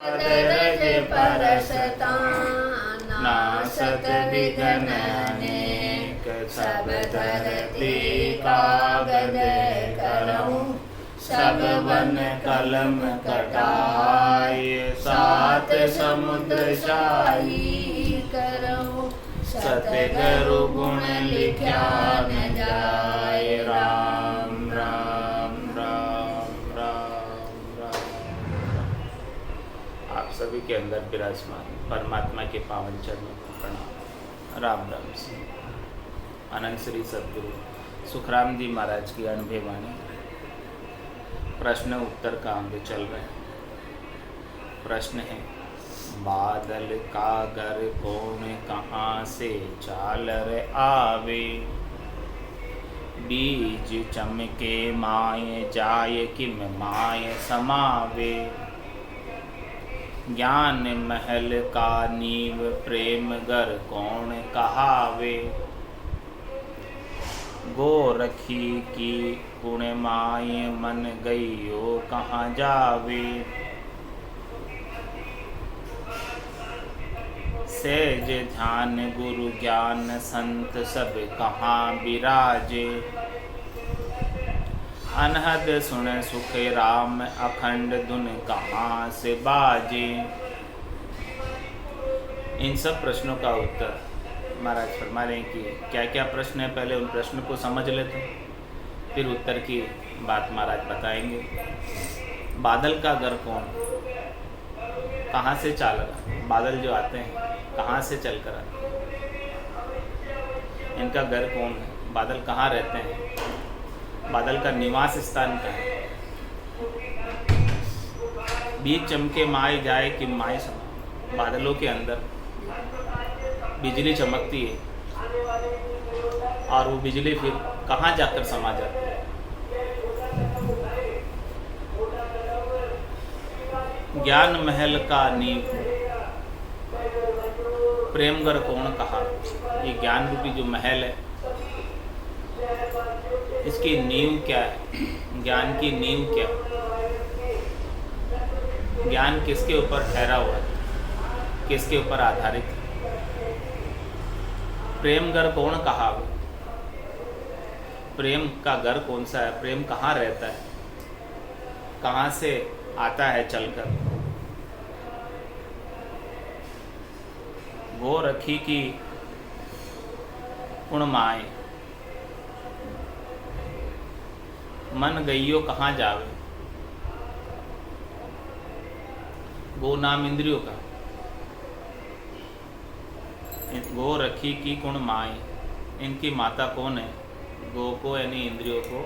दरज परसता नासत विघ्न अनेक, सब धरती कागद करऊं, सब वन कलम कटाय, सात समुद्र शाही करऊं, सतगुरु गुण लिख्या न जाय। राम राम राम राम राम। आप सभी के अंदर विराजमान परमात्मा के पावन चरणों को प्रणाम। राम राम से अनंत श्री सद्गुरु सुखराम जी महाराज की अनुभव वाणी। प्रश्न उत्तर का अंग चल रहे हैं। प्रश्न है, बादल का घर कौन कहाँ से चालर आवे, बीज चमके माय जाय किम माय समावे, ज्ञान महल का नींव प्रेम घर कौन कहावे, गोरखी की पुण्य माय मन गईयो कहाँ जावे, सेज ध्यान गुरु ज्ञान संत सब कहाँ विराजे, अनहद सुन सुख राम अखंड धुन कहाँ से बाजे। इन सब प्रश्नों का उत्तर महाराज फरमा रहे हैं कि क्या क्या प्रश्न है, पहले उन प्रश्न को समझ लेते हैं, फिर उत्तर की बात महाराज बताएंगे। बादल का घर कौन, कहाँ से चाल रहा, बादल जो आते हैं कहाँ से चल कर आते हैं, इनका घर कौन है, बादल कहाँ रहते हैं, बादल का निवास स्थान कहाँ है, बीज चमके माय जाए कि माय समा, बादलों के अंदर बिजली चमकती है और वो बिजली फिर कहाँ जाकर समा जाती है। ज्ञान महल का नींव प्रेमगर कौन कहा, ये ज्ञान रूपी जो महल है इसकी नींव क्या है, ज्ञान की नींव क्या है, ज्ञान किसके ऊपर ठहरा हुआ है, किसके ऊपर आधारित है। प्रेम घर कौन कहा, प्रेम का घर कौन सा है, प्रेम कहाँ रहता है, कहाँ से आता है चलकर। गो रखी की पुण्य माय, मन गईयो कहाँ जावे, गो नाम इंद्रियों का, गो रखी की कुण माय, इनकी माता कौन है, गो को यानी इंद्रियों को,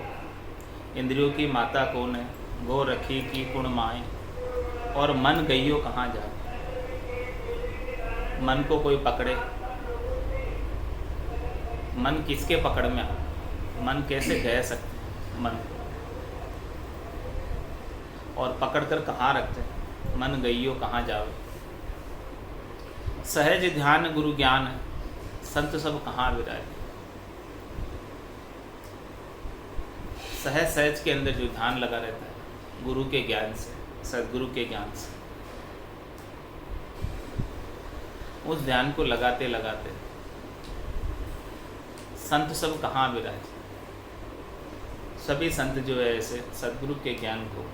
इंद्रियों की माता कौन है, गो रखी की कुण माय। और मन गईयो कहाँ जावे, मन को कोई पकड़े, मन किसके पकड़ में आ, मन कैसे कह सकते मन, और पकड़ कर कहाँ रखते, मन गईयो कहाँ जावे। सहज ध्यान गुरु ज्ञान है, संत सब कहाँ विराजे। सहज सहज के अंदर जो ध्यान लगा रहता है गुरु के ज्ञान से, सदगुरु के ज्ञान से, उस ध्यान को लगाते लगाते संत सब कहाँ विराजे। सभी संत जो है ऐसे सदगुरु के ज्ञान को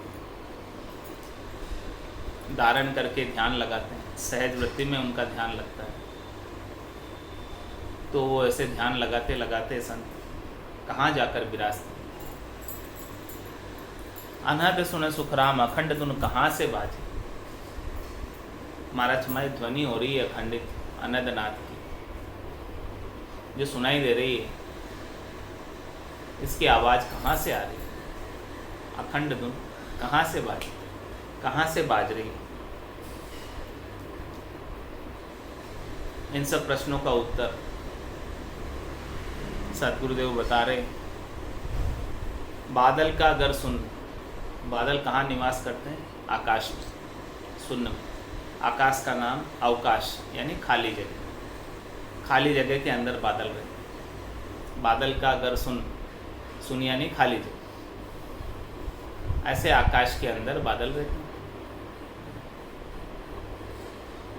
धारण करके ध्यान लगाते हैं, सहज वृत्ति में उनका ध्यान लगता है, तो वो ऐसे ध्यान लगाते लगाते संत कहाँ जाकर विराजते। अनहद सुन सुखराम अखंड धुन कहाँ से बाजे। महाराज हमारी ध्वनि हो रही है अखंडित अनंतनाथ की, जो सुनाई दे रही है, इसकी आवाज़ कहाँ से आ रही है, अखंड धुन कहाँ से बाजे, कहाँ से बाज रही है। इन सब प्रश्नों का उत्तर सदगुरुदेव बता रहे। बादल का घर सुन, बादल कहाँ निवास करते हैं, आकाश में, शून्य में। आकाश का नाम अवकाश यानी खाली जगह, खाली जगह के अंदर बादल रहते। बादल का घर सुन, सुन यानी खाली जगह, ऐसे आकाश के अंदर बादल रहते हैं।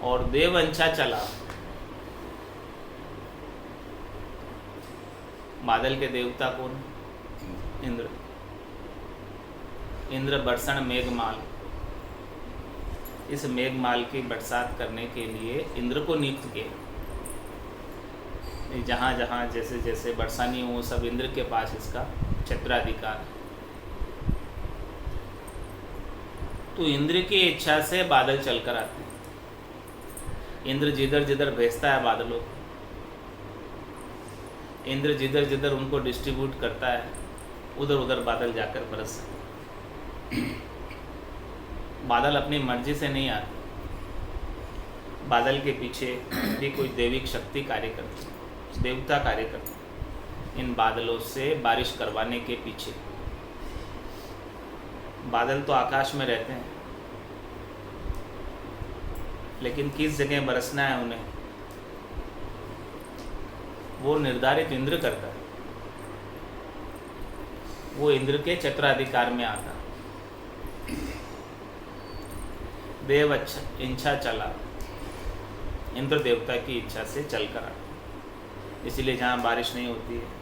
और देववंशा चला। बादल के देवता कौन? इंद्र। इंद्र बरसण मेघमाल, इस मेघमाल की बरसात करने के लिए इंद्र को नियुक्त किया। जहाँ जहाँ जैसे जैसे बरसानी हो सब इंद्र के पास इसका क्षेत्राधिकार। तो इंद्र की इच्छा से बादल चलकर आते हैं। इंद्र जिधर जिधर भेजता है बादलों को, इंद्र जिधर जिधर उनको डिस्ट्रीब्यूट करता है, उधर उधर बादल जाकर बरसते। बादल अपनी मर्जी से नहीं आते, बादल के पीछे भी कोई दैविक शक्ति कार्य करती है, देवता कार्य करते हैं इन बादलों से बारिश करवाने के पीछे। बादल तो आकाश में रहते हैं, लेकिन किस जगह बरसना है उन्हें वो निर्धारित इंद्र करता है। वो इंद्र के क्षेत्राधिकार में आता। देव इच्छा चला, इंद्र देवता की इच्छा से चल कर आता। इसलिए जहाँ बारिश नहीं होती है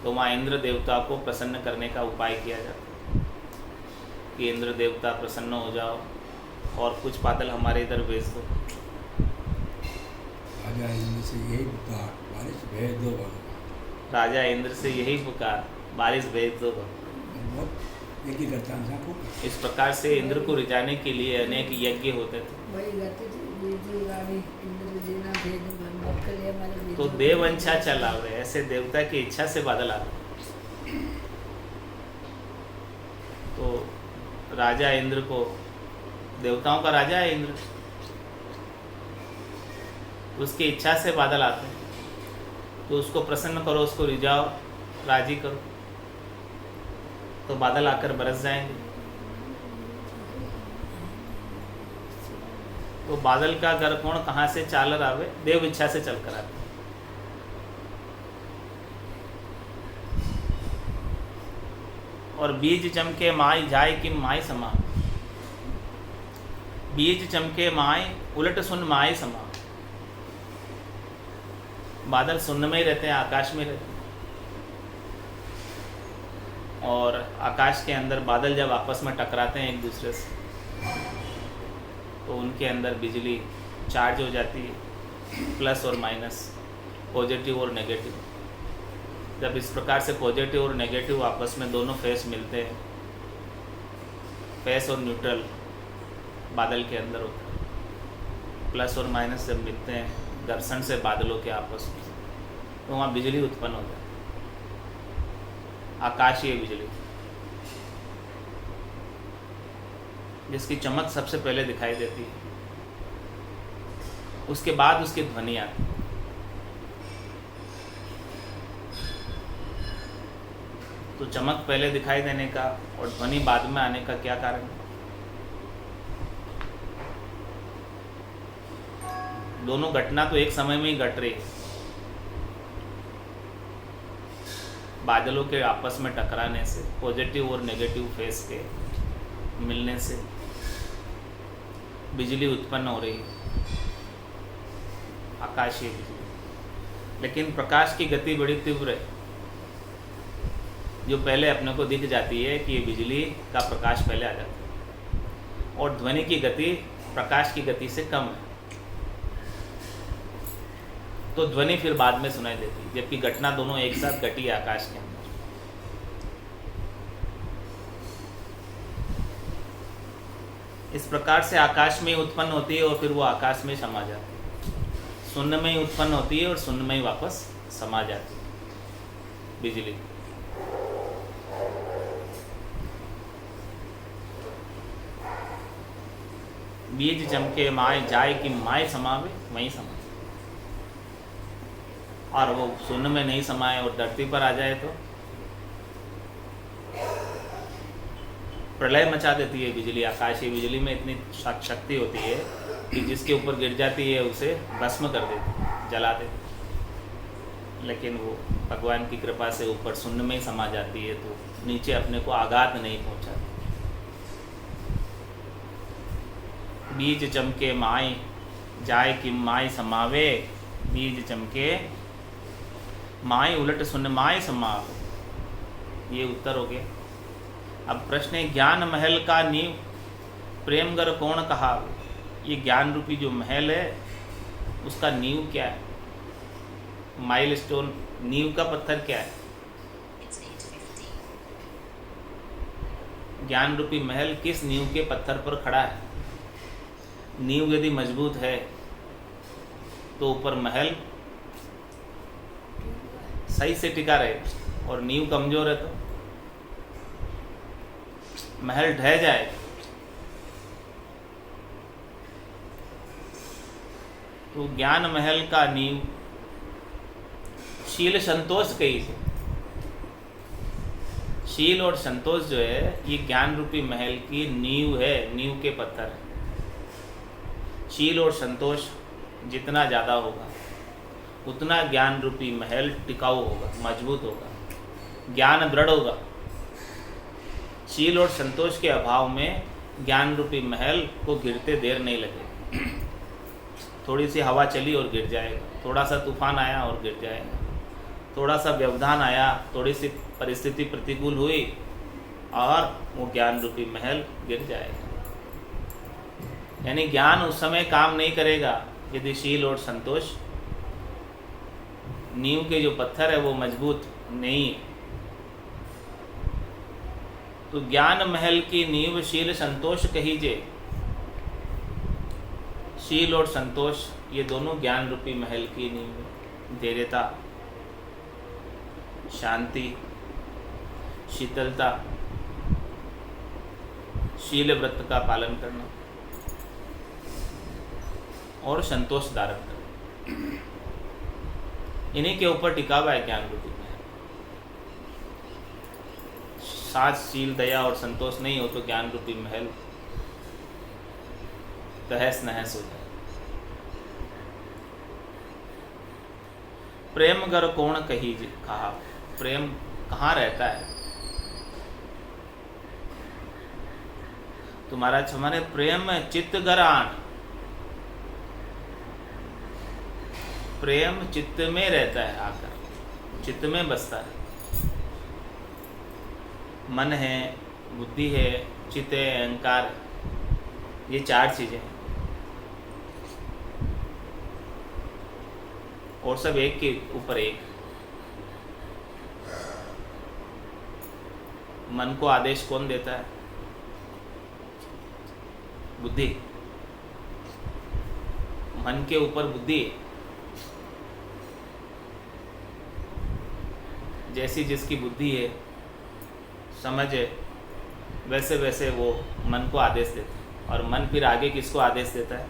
तो वहाँ इंद्र देवता को प्रसन्न करने का उपाय किया जाता है कि इंद्र देवता प्रसन्न हो जाओ और कुछ बादल हमारे इधर भेज दो। राजा इंद्र से यही पुकार, बारिश भेज दो भगवान। राजा इंद्र से यही पुकार, बारिश भेज दो। एक ही करता है को। इस प्रकार से इंद्र को रिझाने के लिए अनेक यज्ञ होते थे। तो देववंशा चला हुआ, ऐसे देवता की इच्छा से बादल आते। तो राजा इंद्र को, देवताओं का राजा है इंद्र, उसकी इच्छा से बादल आते हैं। तो उसको प्रसन्न करो, उसको रिझाओ, राजी करो, तो बादल आकर बरस जाएंगे। तो बादल का घर कौन कहाँ से चालर आवे? देव इच्छा से चल कर आते। और बीज चमके माई जाय कि माई समा, बीज चमके माई उलट सुन माई समा। बादल शून्य में ही रहते हैं, आकाश में रहते हैं। और आकाश के अंदर बादल जब आपस में टकराते हैं एक दूसरे से, तो उनके अंदर बिजली चार्ज हो जाती है, प्लस और माइनस, पॉजिटिव और नेगेटिव। जब इस प्रकार से पॉजिटिव और नेगेटिव आपस में दोनों फेस मिलते हैं, फेस और न्यूट्रल बादल के अंदर होता है, प्लस और माइनस जब मिलते हैं घर्षण से बादलों के आपस में, तो वहाँ बिजली उत्पन्न होता है, आकाशीय बिजली, जिसकी चमक सबसे पहले दिखाई देती है, उसके बाद उसकी ध्वनि आती है। तो चमक पहले दिखाई देने का और ध्वनि बाद में आने का क्या कारण है? दोनों घटना तो एक समय में ही घट रही है। बादलों के आपस में टकराने से, पॉजिटिव और नेगेटिव फेस के मिलने से बिजली उत्पन्न हो रही है, आकाशीय बिजली। लेकिन प्रकाश की गति बड़ी तीव्र है, जो पहले अपने को दिख जाती है कि ये बिजली का प्रकाश पहले आ जाता है। और ध्वनि की गति प्रकाश की गति से कम है, तो ध्वनि फिर बाद में सुनाई देती है, जबकि घटना दोनों एक साथ घटी है आकाश के अंदर। इस प्रकार से आकाश में ही उत्पन्न होती है और फिर वो आकाश में समा जाती है। शून्य में ही उत्पन्न होती है और शून्य में ही वापस समा जाती है बिजली। बीज चमके माय जाए कि माय समावे, वहीं समा। और वो शून्य में नहीं समाए और धरती पर आ जाए तो प्रलय मचा देती है बिजली। आकाशीय बिजली में इतनी शक्ति होती है कि जिसके ऊपर गिर जाती है उसे भस्म कर देती, जला देती। लेकिन वो भगवान की कृपा से ऊपर शून्य में ही समा जाती है, तो नीचे अपने को आघात नहीं पहुंचाती। बीज चमके माई जाय किम माई समावे, बीज चमके माई उलट सुन माई समावे। ये उत्तर हो गया। अब प्रश्न है ज्ञान महल का नींव प्रेमगर कौन कहा। ये ज्ञान रूपी जो महल है उसका नींव क्या है, माइलस्टोन, नींव का पत्थर क्या है। ज्ञान रूपी महल किस नींव के पत्थर पर खड़ा है। नींव यदि मजबूत है तो ऊपर महल सही से टिका रहे, और नींव कमजोर है तो महल ढह जाए। तो ज्ञान महल का नींव शील संतोष कही से। शील और संतोष जो है ये ज्ञान रूपी महल की नींव है, नींव के पत्थर है। शील और संतोष जितना ज़्यादा होगा उतना ज्ञान रूपी महल टिकाऊ होगा, मजबूत होगा, ज्ञान दृढ़ होगा। शील और संतोष के अभाव में ज्ञान रूपी महल को गिरते देर नहीं लगे। थोड़ी सी हवा चली और गिर जाएगा, थोड़ा सा तूफान आया और गिर जाएगा, थोड़ा सा व्यवधान आया, थोड़ी सी परिस्थिति प्रतिकूल हुई और वो ज्ञान रूपी महल गिर जाएगा। यानी ज्ञान उस समय काम नहीं करेगा यदि शील और संतोष, नींव के जो पत्थर है वो मजबूत नहीं है। तो ज्ञान महल की नींव शील संतोष कहीजे। शील और संतोष ये दोनों ज्ञान रूपी महल की नींव। धैर्यता, शांति, शीतलता, शील व्रत का पालन करना और संतोष धारण करना, इन्हीं के ऊपर टिका हुआ है ज्ञान रूपी महल। साथ शील, दया और संतोष नहीं हो तो ज्ञान रूपी महल तहस नहस हो जाए। प्रेम गर कौन कही कहा। प्रेम कहाँ रहता है। तुम्हारा हमारे प्रेम चित्त गर आन। प्रेम चित्त में रहता है, आकर चित्त में बसता है। मन है, बुद्धि है, चित्त है, अहंकार, ये चार चीजें हैं और सब एक के ऊपर एक। मन को आदेश कौन देता है? बुद्धि। मन के ऊपर बुद्धि। जैसी जिसकी बुद्धि है, समझ है, वैसे वैसे वो मन को आदेश देता है। और मन फिर आगे किसको आदेश देता है?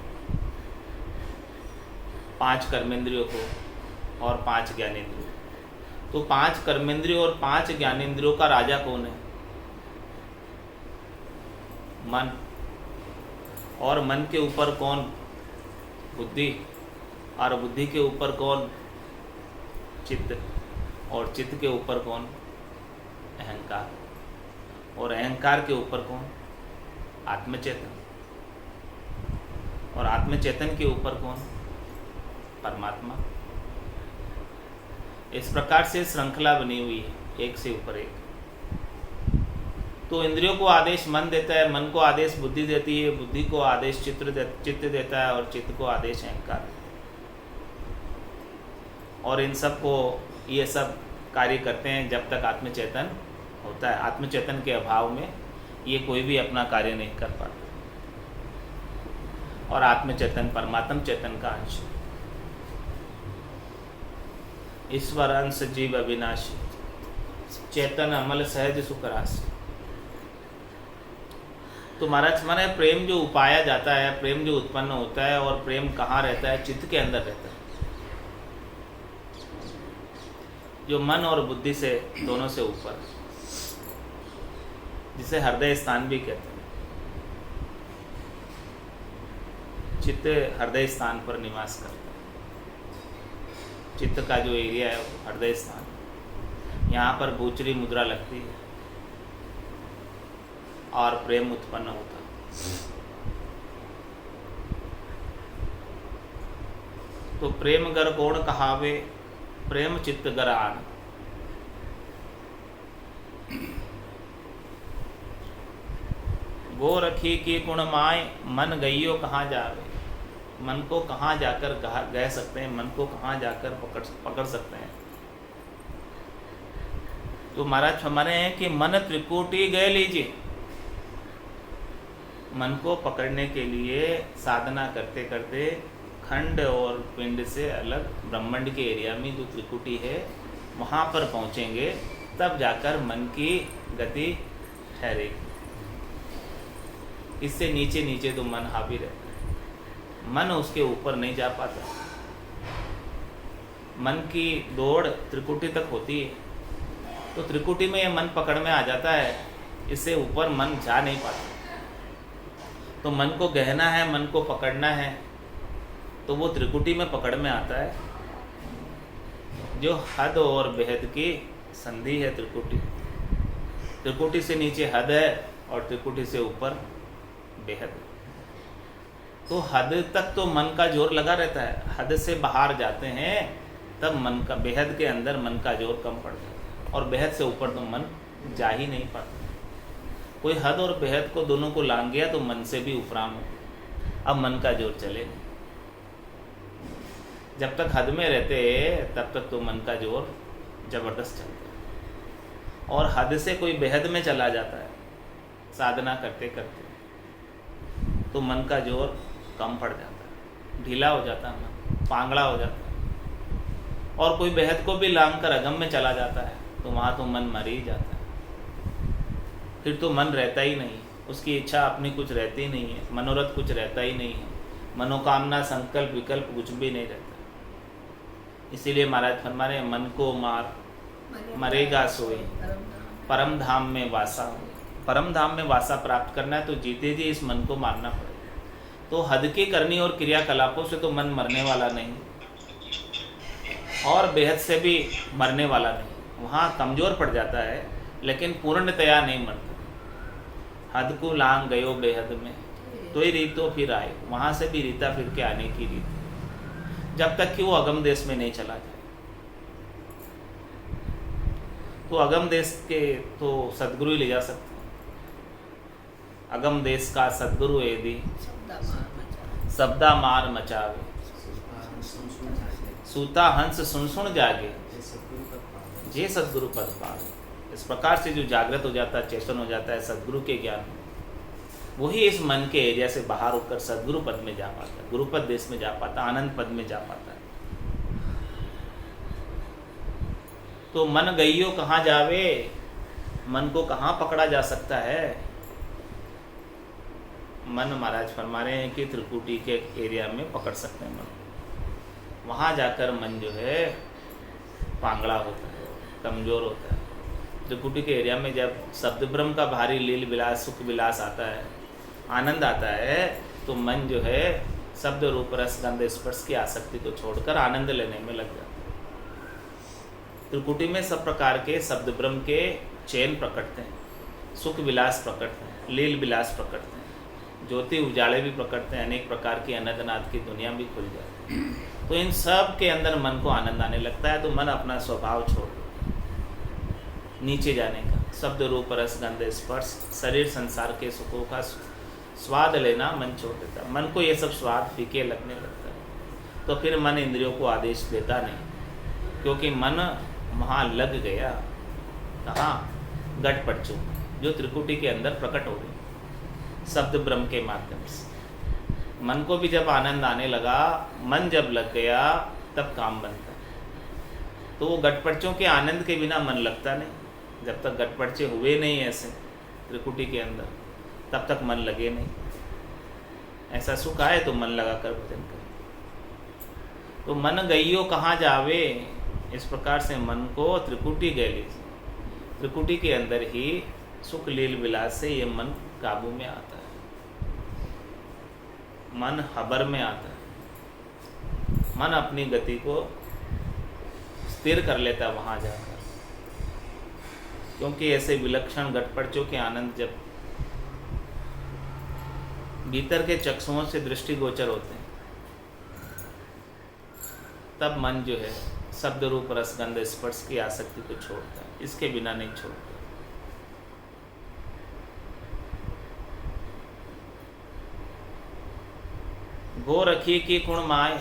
5 कर्मेंद्रियों को और 5 ज्ञानेंद्रियों। तो 5 कर्मेंद्रियों और 5 ज्ञानेंद्रियों का राजा कौन है? मन। और मन के ऊपर कौन? बुद्धि। और बुद्धि के ऊपर कौन? चित्त। और चित्त के ऊपर कौन? अहंकार। और अहंकार के ऊपर कौन? आत्मचेतन। और आत्मचेतन के ऊपर कौन? परमात्मा। इस प्रकार से श्रृंखला बनी हुई है, एक से ऊपर एक। तो इंद्रियों को आदेश मन देता है, मन को आदेश बुद्धि देती है, बुद्धि को आदेश चित्त देता है और चित्त को आदेश अहंकार। और इन सब को ये सब कार्य करते हैं जब तक आत्मचेतन होता है। आत्मचेतन के अभाव में ये कोई भी अपना कार्य नहीं कर पाता। और आत्मचेतन परमात्म चेतन का अंश है। ईश्वर अंश जीव अविनाशी, चेतन अमल सहज सुख राशि। तो महाराज हमारे प्रेम जो उपाया जाता है, प्रेम जो उत्पन्न होता है, और प्रेम कहाँ रहता है? चित्त के अंदर रहता है, जो मन और बुद्धि से दोनों से ऊपर, जिसे हृदय स्थान भी कहते हैं। चित्त हृदय स्थान पर निवास करता है। चित्त का जो एरिया है हृदय स्थान, यहाँ पर भूचरी मुद्रा लगती है और प्रेम उत्पन्न होता है। तो प्रेम गर कोण कहावे, प्रेम चित्त गर आन। गो रखी की गुण माय, मन गइयो कहाँ जावे। मन को कहाँ जाकर गह सकते हैं, मन को कहाँ जाकर पकड़ सकते हैं। तो महाराज हमारे हैं कि मन त्रिकुटी गए लीजिए। मन को पकड़ने के लिए साधना करते करते खंड और पिंड से अलग ब्रह्मांड के एरिया में जो त्रिकुटी है वहाँ पर पहुँचेंगे, तब जाकर मन की गति ठहरेगी। इससे नीचे नीचे तो मन हावी रहता है, मन उसके ऊपर नहीं जा पाता। मन की दौड़ त्रिकुटी तक होती है, तो त्रिकुटी में ये मन पकड़ में आ जाता है, इससे ऊपर मन जा नहीं पाता। तो मन को गहना है, मन को पकड़ना है, तो वो त्रिकुटी में पकड़ में आता है। जो हद और बेहद की संधि है त्रिकुटी, त्रिकुटी से नीचे हद है और त्रिकुटी से ऊपर बेहद। तो हद तक तो मन का जोर लगा रहता है, हद से बाहर जाते हैं तब मन का, बेहद के अंदर मन का जोर कम पड़ जाता है, और बेहद से ऊपर तो मन जा ही नहीं पाता। कोई हद और बेहद को दोनों को लांग गया तो मन से भी उपराम हो, अब मन का जोर चले। जब तक हद में रहते तब तक तो मन का जोर जबरदस्त चलता है, और हद से कोई बेहद में चला जाता है साधना करते करते, तो मन का जोर कम पड़ जाता है, ढीला हो जाता है मन, पांगड़ा हो जाता है। और कोई बेहद को भी लांग कर अगम में चला जाता है तो वहाँ तो मन मर ही जाता है। फिर तो मन रहता ही नहीं, उसकी इच्छा अपनी कुछ रहती नहीं है, मनोरथ कुछ रहता ही नहीं है, मनोकामना संकल्प विकल्प कुछ भी नहीं रहता। इसीलिए महाराज फरमा रहे, मन को मार मरेगा सोई, परम धाम में वासा हो। परम धाम में वासा प्राप्त करना है तो जीते जी इस मन को मारना पड़ेगा। तो हद की करनी और क्रियाकलापों से तो मन मरने वाला नहीं, और बेहद से भी मरने वाला नहीं, वहाँ कमज़ोर पड़ जाता है लेकिन पूर्णतया नहीं मरता। हद को लांग गयो बेहद में, तो ही रीतो फिर आए, वहाँ से भी रीता फिर के आने की रीत, जब तक कि वो अगम देश में नहीं चला जाए। तो अगम देश के तो सद्गुरु ही ले जा सकते हैं। अगम देश का सद्गुरु यदि शब्दा मार मचावे, सूता हंस सुन सुन जागे, जे सद्गुरु पद पावे। इस प्रकार से जो जागृत हो जाता है, चेतन हो जाता है सद्गुरु के ज्ञान, वही इस मन के एरिया से बाहर होकर सद्गुरु पद में जा पाता है, गुरुपद देश में जा पाता, आनंद पद में जा पाता है। तो मन गइयो कहाँ जावे, मन को कहाँ पकड़ा जा सकता है। मन महाराज फरमा रहे हैं कि त्रिकुटी के एरिया में पकड़ सकते हैं मन। वहाँ जाकर मन जो है पांगड़ा होता है, कमज़ोर होता है। त्रिकुटी के एरिया में जब शब्द ब्रह्म का भारी लील विलास सुख विलास आता है, आनंद आता है, तो मन जो है शब्द रूप रस गंध स्पर्श की आसक्ति को छोड़कर आनंद लेने में लग जाता है। त्रिकुटी में सब प्रकार के शब्द ब्रह्म के चैन प्रकटते हैं, सुख विलास प्रकटते हैं, लील विलास प्रकटते हैं, ज्योति उजाले भी प्रकटते हैं, अनेक प्रकार की अनंतनाथ की दुनिया भी खुल जाती है। तो इन सब के अंदर मन को आनंद आने लगता है, तो मन अपना स्वभाव छोड़ नीचे जाने का, शब्द रूप रस गंध स्पर्श शरीर संसार के सुखों का स्वाद लेना मन छोड़ देता है। मन को ये सब स्वाद फीके लगने लगता है, तो फिर मन इंद्रियों को आदेश देता नहीं, क्योंकि मन वहाँ लग गया। कहाँ? गट पड़चू, जो त्रिकुटी के अंदर प्रकट हो गई शब्द ब्रह्म के माध्यम से। मन को भी जब आनंद आने लगा, मन जब लग गया, तब काम बनता है। तो वो गटपड़चों के आनंद के बिना मन लगता नहीं। जब तक गटपड़चे हुए नहीं ऐसे त्रिकुटी के अंदर, तब तक मन लगे नहीं। ऐसा सुख आए तो मन लगा कर भजन करे। तो मन गइयो कहाँ जावे, इस प्रकार से मन को त्रिकुटी गए लीजिए। त्रिकुटी के अंदर ही सुख लील विलास से ये मन काबू में आता है, मन हबर में आता है, मन अपनी गति को स्थिर कर लेता है वहाँ जाकर। क्योंकि ऐसे विलक्षण गटपड़चों के आनंद जब भीतर के चक्षुओं से दृष्टिगोचर होते हैं, तब मन जो है शब्द रूप रसगंध स्पर्श की आसक्ति को छोड़ता है, इसके बिना नहीं छोड़ता। गो रखी की कुण माय,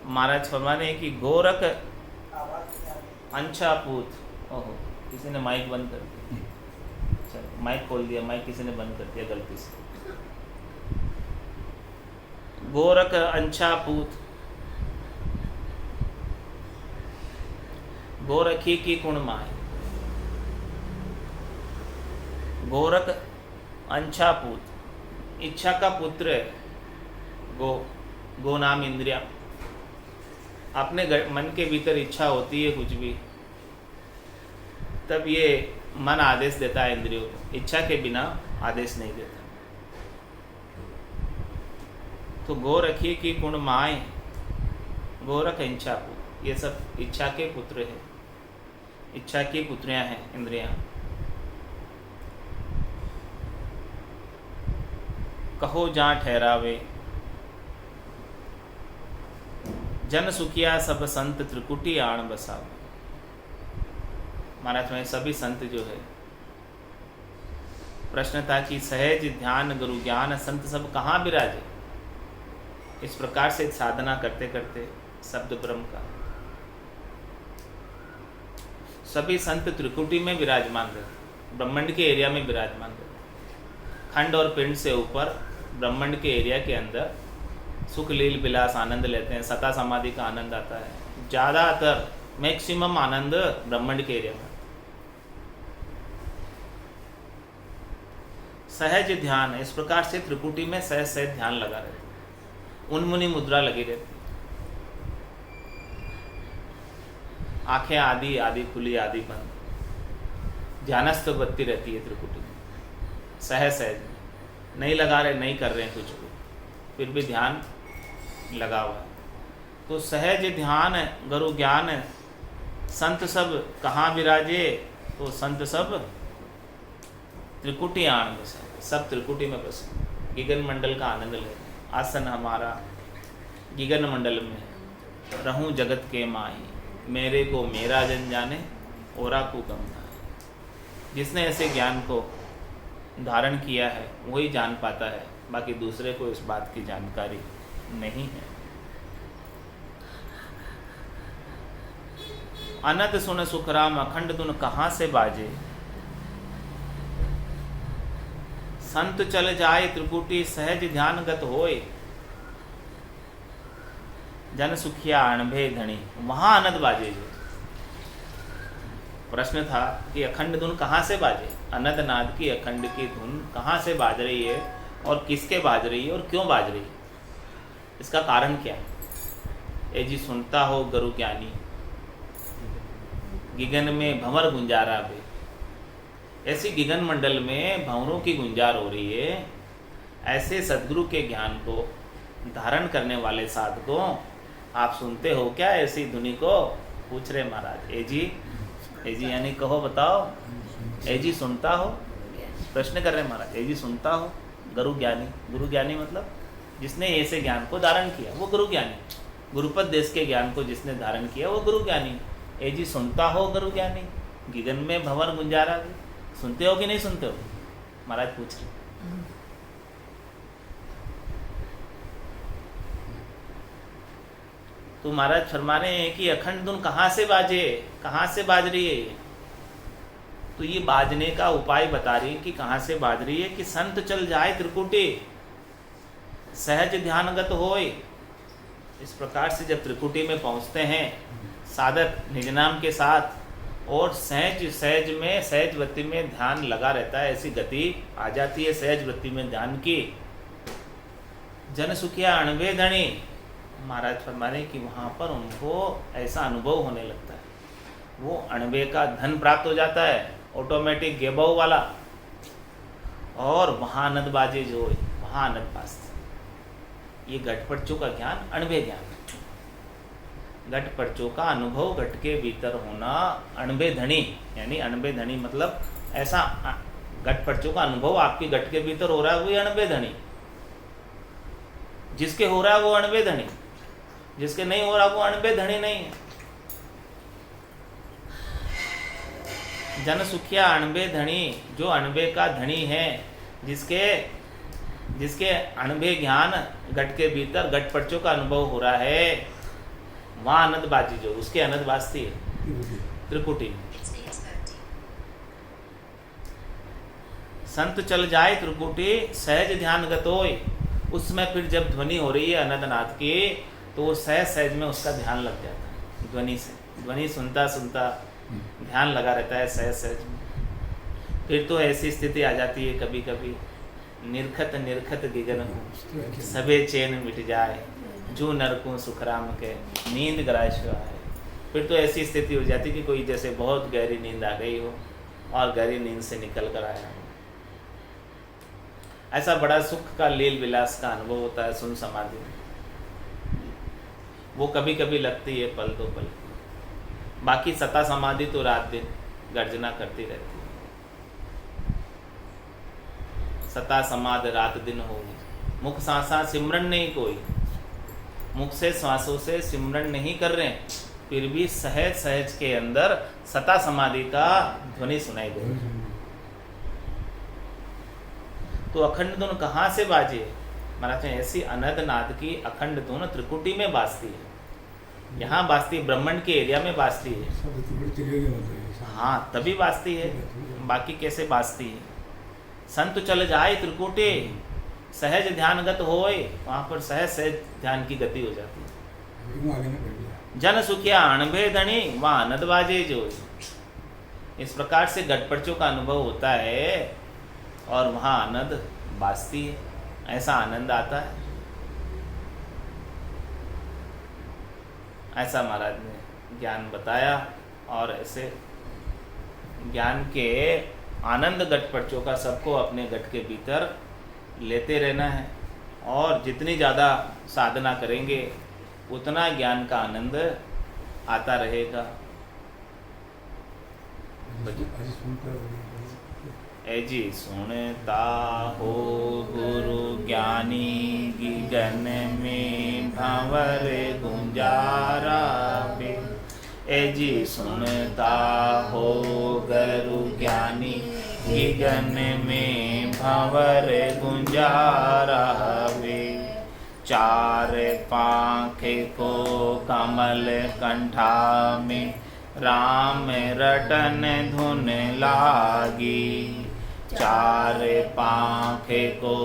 महाराज फरमाने कि गोरख अंछा पूत। ओहो, किसी ने माइक बंद कर दिया। चलो माइक खोल दिया, माइक किसी ने बंद कर दिया गलती से। गोरख अंछा पूत, गोरखी की कुण माय। गोरख अंछा पूत, इच्छा का पुत्र है। गो नाम इंद्रिया। अपने मन के भीतर इच्छा होती है कुछ भी, तब ये मन आदेश देता है इंद्रियों को, इच्छा के बिना आदेश नहीं देता। तो गोरखी की कुण माय, गोरख इच्छा पुत्र, ये सब इच्छा के पुत्र हैं, इच्छा की पुत्रियां हैं इंद्रियां। कहो जा ठहरावे, जन सुखिया सब संत त्रिकुटी आण बसावे। महाराज में सभी संत जो है, प्रश्न था कि सहज ध्यान गुरु ज्ञान संत सब कहाँ विराजे। इस प्रकार से साधना करते करते शब्द ब्रह्म का सभी संत त्रिकुटी में विराजमान रहते, ब्रह्मांड के एरिया में विराजमान रहते। खंड और पिंड से ऊपर ब्रह्मांड के एरिया के अंदर सुख लील विलास आनंद लेते हैं, सता समाधि का आनंद आता है। ज़्यादातर मैक्सिमम आनंद ब्रह्मांड के एरिया में। सहज ध्यान, इस प्रकार से त्रिकुटी में सहज सहज ध्यान लगा रहता है, उन्मुनी मुद्रा लगी रहती। आंखें आदि आदि खुली आदि बंद, ध्यानस्थ बत्ती रहती है त्रिकुटी में। सहज सहज नहीं लगा रहे, नहीं कर रहे हैं कुछ भी, फिर भी ध्यान लगा हुआ है। तो सहज ध्यान गुरु ज्ञान संत सब कहाँ विराजे, तो संत सब त्रिकुटी आण बसे, सब त्रिकुटी में बसे, गिगन मंडल का आनंद ले। आसन हमारा गिगन मंडल में, रहूं जगत के माही, मेरे को मेरा जन जाने, औरा को गम जाने। जिसने ऐसे ज्ञान को धारण किया है वही जान पाता है, बाकी दूसरे को इस बात की जानकारी नहीं है। अनंत सुन सुखराम अखंड धुन कहाँ से बाजे, संत चल जाए त्रिकुटी सहज ध्यान गत होए, जन सुखिया अणभे धनी, वहां आनंद बाजे। जो प्रश्न था कि अखंड धुन कहाँ से बाजे, अनंत नाद की अखंड की धुन कहाँ से बाज रही है और किसके बाज रही है और क्यों बाज रही है, इसका कारण क्या है। ए जी सुनता हो गुरु ज्ञानी, गिगन में भंवर गुंजारा बे। ऐसी गिगन मंडल में भंवरों की गुंजार हो रही है। ऐसे सदगुरु के ज्ञान को धारण करने वाले साधकों, आप सुनते हो क्या ऐसी धुनी को, पूछ रहे महाराज। ए जी यानी कहो बताओ, ए जी सुनता हो, प्रश्न कर रहे महाराज। ए जी सुनता हो गुरु ज्ञानी, गुरु ज्ञानी मतलब जिसने ऐसे ज्ञान को धारण किया वो गुरु ज्ञानी, गुरुपद देश के ज्ञान को जिसने धारण किया वो गुरु ज्ञानी। ए जी सुनता हो गुरु ज्ञानी, गिगन में भंवर गुंजारा, सुनते हो कि नहीं सुनते हो, महाराज पूछ रहे। तो महाराज फरमा रहे हैं कि अखंड धुन कहाँ से बाजे, कहाँ से बाज रही है। तो ये बाजने का उपाय बता रही है कि कहाँ से बाज रही है, कि संत चल जाए त्रिकुटी सहज ध्यानगत होए। इस प्रकार से जब त्रिकुटी में पहुँचते हैं साधक निज नाम के साथ, और सहज सहज में सहज वृत्ति में ध्यान लगा रहता है, ऐसी गति आ जाती है सहज वृत्ति में ध्यान की। जन सुखिया अणवे धनी, महाराज फरमाने कि वहाँ पर उनको ऐसा अनुभव होने लगता है, वो अणवे का धन प्राप्त हो जाता है, ऑटोमेटिक गेबव वाला, और वहाँ आनंद बाजे जो है, वहाँ आनंद बाजते। ये घट पटचों का ज्ञान अणवे ज्ञान, घट पटचों का अनुभव, घट के भीतर होना, अणवे धनी, यानी अणवे धनी मतलब ऐसा घट पटचों का अनुभव आपकी घट के भीतर हो रहा है, वही अणवे धनी। जिसके हो रहा है वो अणवे धनी। जिसके नहीं हो रहा वो अणबे धनी नहीं है। जन सुखिया अणबे धनी, जो अणबे का धनी है, जिसके अणबे ज्ञान घट के भीतर घट पर्चों का अनुभव हो रहा है, वहाँ आनंद बाजी जो उसके आनंद बाजती है त्रिकुटी। संत चल जाए त्रिकुटी सहज ध्यान गतोय, उसमें फिर जब ध्वनि हो रही है अनंतनाथ की तो वो सहज सहज में उसका ध्यान लग जाता है। ध्वनि से, ध्वनि सुनता सुनता ध्यान लगा रहता है सहज सहज में। फिर तो ऐसी स्थिति आ जाती है कभी कभी, निरखत निरखत गिगन हूँ सबे चैन मिट जाए, जो नरकूं सुखराम के नींद गराए शिवाय। फिर तो ऐसी स्थिति हो जाती कि कोई जैसे बहुत गहरी नींद आ गई हो और गहरी नींद से निकल कर आया हो। ऐसा बड़ा सुख का लील विलास का अनुभव होता है सुन समाधि में। वो कभी कभी लगती है पल दो पल, बाकी सता समाधि तो रात दिन गर्जना करती रहती है। सता समाध रात दिन होगी, मुख सांसा सिमरन नहीं कोई, मुख से श्वासों से सिमरन नहीं कर रहे, फिर भी सहज सहज के अंदर सता समाधि का ध्वनि सुनाई दे। तो अखंड धुन कहाँ से बाजे? महाराज ऐसी अनंत नाद की अखंड धुन त्रिकुटी में बाजती है, यहाँ बाजती, ब्रह्मांड के एरिया में बाजती है। हाँ तभी बाजती है, बाकी कैसे बाजती है? संत चल जाए त्रिकुटी सहज ध्यानगत होए, वहाँ पर सहज सहज ध्यान की गति हो जाती है। जन सुखिया अणभे धनी, वहाँ आनंद बाजे जो। इस प्रकार से घटपर्चों का अनुभव होता है और वहाँ आनंद बाजती है, ऐसा आनंद आता है। ऐसा महाराज ने ज्ञान बताया और ऐसे ज्ञान के आनंद घटपर्चों का सबको अपने घट के भीतर लेते रहना है, और जितनी ज़्यादा साधना करेंगे उतना ज्ञान का आनंद आता रहेगा। ऐजी सुनता हो गुरु ज्ञानी गगन में भंवर गुंजारा बे। ऐजी सुनता हो गुरु ज्ञानी गगन में भंवर गुंजारा बे। चार पाँख को कमल कंठा में राम रटन धुन लागी। चार पाँख को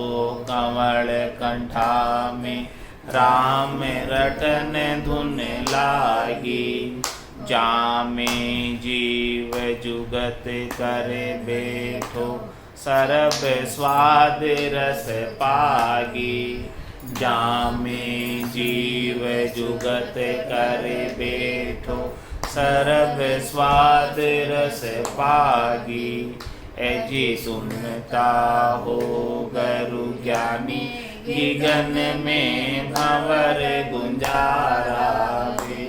कमल कंठा में राम रटन धुन लागी। जामे जीव जुगत करे बैठो सरब स्वाद रस पागी। जामे जीव जुगत करे बैठो सरब स्वाद रस पागी। ऐजी सुनता हो गुरु ज्ञानी गगन में भंवर गुंजारा बे।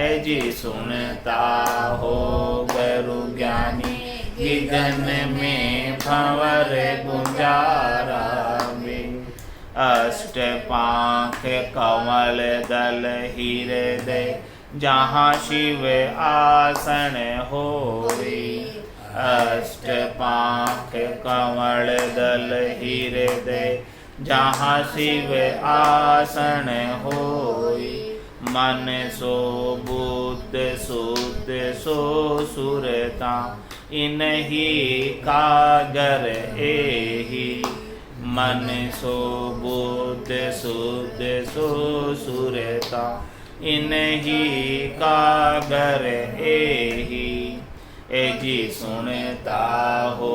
ऐजी सुनता हो गुरु ज्ञानी गगन में भंवर गुंजारा बे। अष्ट पाँख कमल दल हृदय जहाँ शिव आसन होई। अष्ट पाँख कमल दल हृदय जहाँ शिव आसन होई। मन सो बुद्ध शुद्ध सो सुरता इन्हीं कागर एही। मन सो बुद्ध शुद्ध सो सुरता इन्हीं कागर एही। ऐजी सुनता हो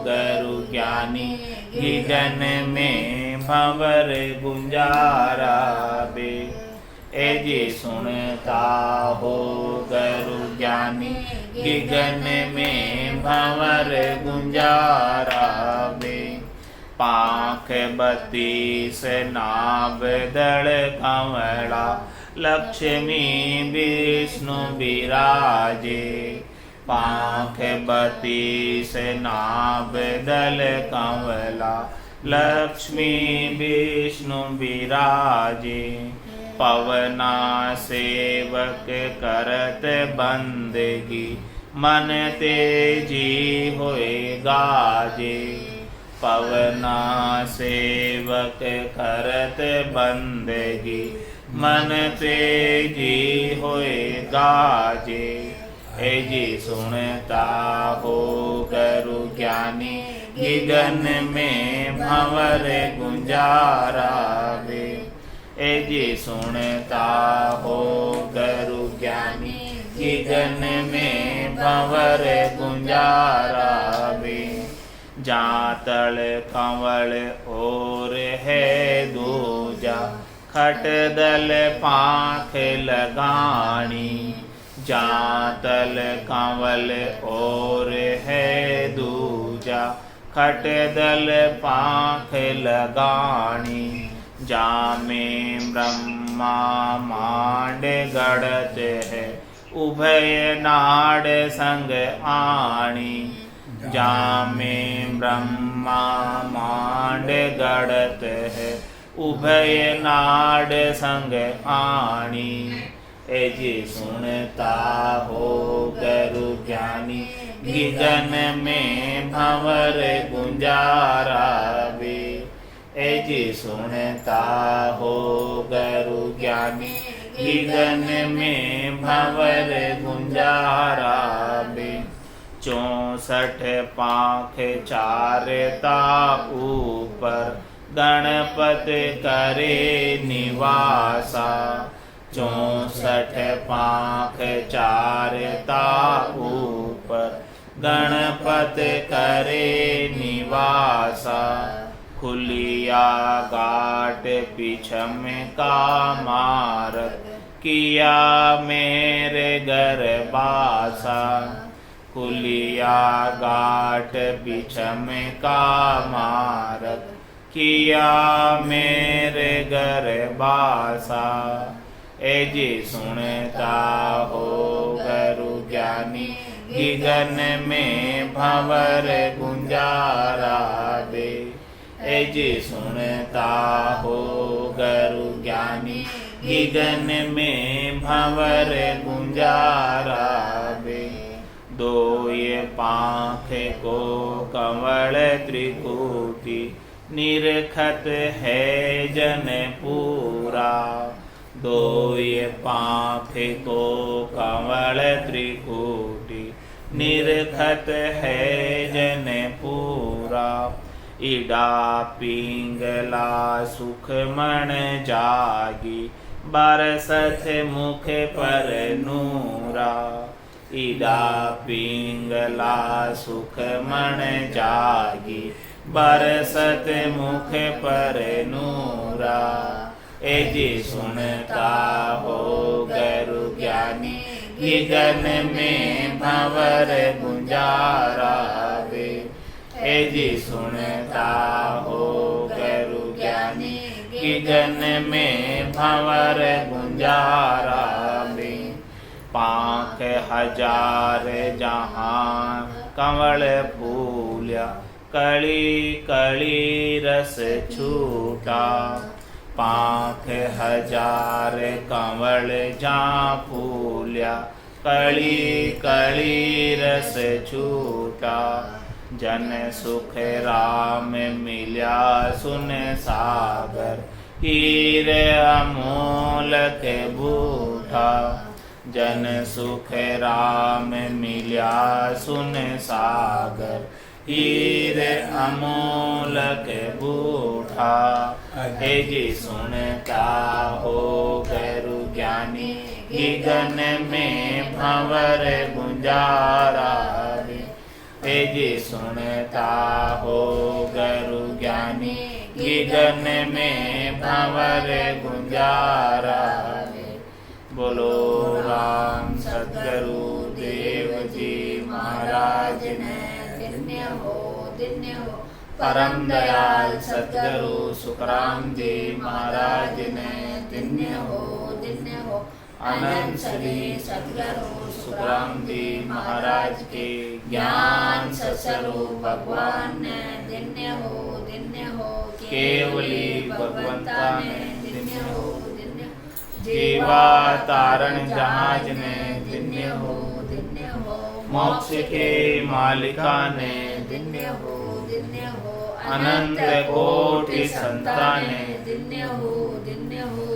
गुरु ज्ञानी गगन में भंवर गुंजारा बे। ऐजी सुनता हो गुरु ज्ञानी गगन में भंवर गुंजारा बे। पाँख बत्तीस नाभ दल कमला लक्ष्मी विष्णु विराजे। पाँख बत्तीस नाभ दल कमला लक्ष्मी विष्णु विराजे। पवना सेवक करत बंदगी, मन तेजी होए गाजे। पवना सेवक करत बंदगी, मन तेजी होए गाजे। जी सुनता हो गुरु ज्ञानी, गगन में भंवर गुंजारा वे। जी सुनता हो गुरु ज्ञानी, गगन में भंवर गुंजारा वे। जातल कंवल और है दूजा, खटदल पाख लगानी। जातल कंवल और है दूजा, खटदल पाख लगानी। जामे ब्रह्मा मांड गढ़त है, उभय नाड़ संग आणी। जामे ब्रह्मा मांड गढ़त है, उभय नाड़ संग आणी। जी सुनता हो गुरु ज्ञानी, गगन में भंवर गुंजारा वे। जी सुनता हो गुरु ज्ञानी, गगन में भंवर गुंजारा वे। 64 पाँख चारता ऊपर, गणपत करे निवासा। 64 पाँख चारता ऊपर, गणपत करे निवासा। खुलिया गाट पिछम का मारत, किया मेरे घर बासा। खुलिया गाट पिछम का मारत, किया मेरे घर बासा। जी सुनता हो गुरु ज्ञानी, गगन में भंवर गुंजारा वे। जी सुनता हो गुरु ज्ञानी, गगन में भंवर गुंजारा वे। दो ये पाँख को कंवल त्रिकूटी, निरखत है जन पूरा। दो ये पाँख को कंवल त्रिकूटी, निरखत है जन पूरा। इडा पिंगला सुख मन जागी, बरसत मुख पर नूरा। इडा पिंगला सुख मन जागी, बरसत मुख पर नूरा। जी सुनता हो गुरु ज्ञानी, गगन में भंवर गुंजारा वे। जी सुनता हो गुरु ज्ञानी, गगन में भंवर गुंजारा वे। पाँख हजार जहाँ कंवल फूल्या, कली कली रस छूटा। पाँख हजार कंवल जहाँ फूल्या, कली कली रस छूटा। जन सुख राम मिल्या सुन सागर, हीर अमोलक बूठा। जन सुख राम मिल्या सुन सागर, हीर अमोलक बूठा। जी सुनता हो गुरु ज्ञानी, गगन में भंवर गुंजारा वे। जी सुनता हो गुरु ज्ञानी, गगन में भंवर गुंजारा वे। बोलो राम सद्गुरु देव जी महाराज ने, धन्य हो परम दयाल सद्गुरु सुखराम जी महाराज ने, धन्य हो अनंत श्री सद्गुरु सुखराम जी महाराज के ज्ञान सत्स्वरूप भगवान ने, धन्य हो केवली भगवंता ने, धन्य हो जीवा तारण जहाज ने दिन्य हो दिन्य हो मोक्ष के मालिका ने दिन्य हो अनंत कोटि संताने दिन्य हो दिन्य हो